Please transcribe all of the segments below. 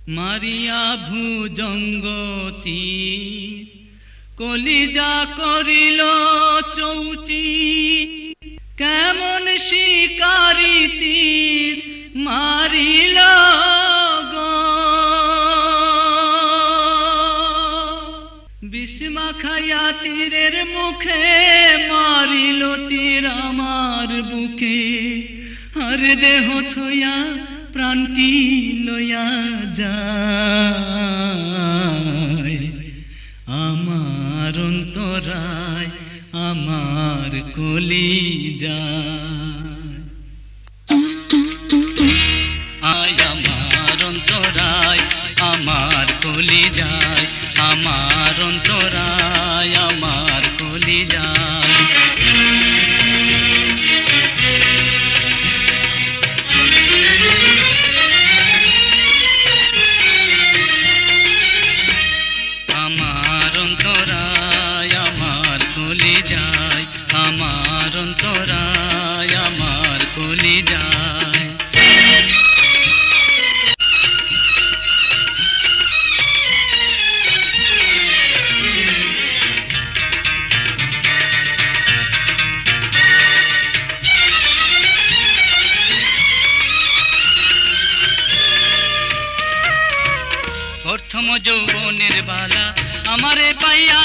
মারিয়া ভুজঙ্গতি কলিজা করিল চৌচি কেমন শিকারি তীর মারিল গো বিস্মা খাইয়া তীরের মুখে মারিল তীর আমার বুকে আর দেহ থইয়া প্রাণটি লইয়া যায় আমার অন্তরায় আমার কলিজায় আয় আমার অন্তরায় আমার কলিজায় আমার অন্তরায় আমার কলিজায় আমার অন্তরায় আমার কলিজায় আমার অন্তরায় আমার কলিজায় প্রথম যৌবনের বালা আমারে পাইয়া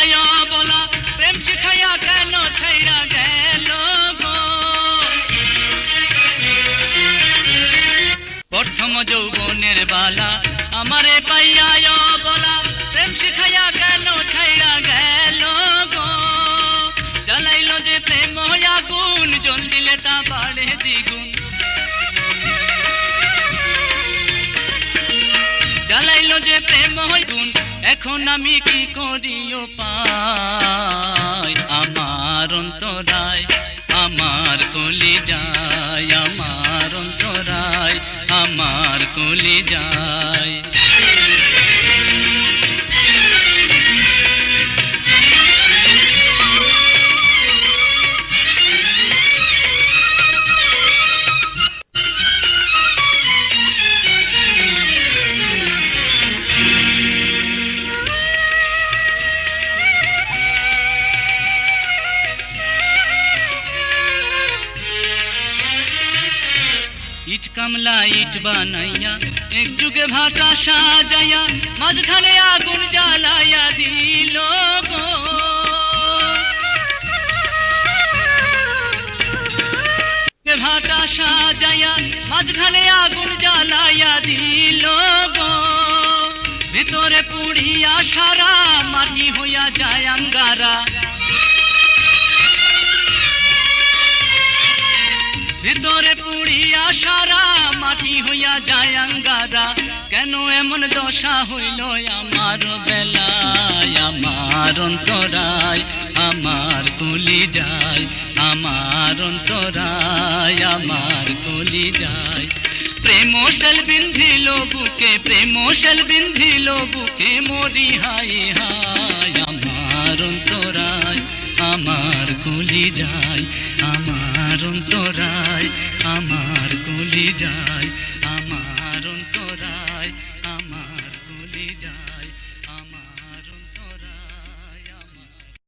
বলা প্রেম শিখাইয়া কেন ছাইরা গেল গো প্রথম যৌবনের বালা আমারে পাইয়া বলা প্রেম শিখাইয়া কেন ছাইরা গেল গো জ্বালাইল যে প্রেম আগুন জল দিলে তা বাড়ে দ্বিগুণ জ্বালাইল যে প্রেম গুণ এখন আমি কি করিও পাই আমার অন্তরায় আমার কলিজায় আমার অন্তরায় আমার কলিজায় ইট কামলা ইট বানাইয়া এক যুগে ভাটা সাজাইয়া মাঝখানে আগুন জ্বালাইয়া দিল গো ভাটা সাজাইয়া মাঝখানে আগুন জ্বালাইয়া দিল গো ভিতরে পুড়িয়া সারা মাটি হইয়া যায় আঙ্গারা ভিতরে পুড়িয়া সারা মাটি হইয়া যায় আঙ্গারা কেন এমন দশা হইল আমার বেলায় আমার অন্তরায় আমার কলিজায় আমার অন্তরায় আমার কলিজায় প্রেম শল বিন্ধিল বুকে প্রেম শল বিন্ধিল বুকে মরি হায় হায় আমার অন্তরায় আমার কলিজায় আমার অন্তরায় আমার কলিজায়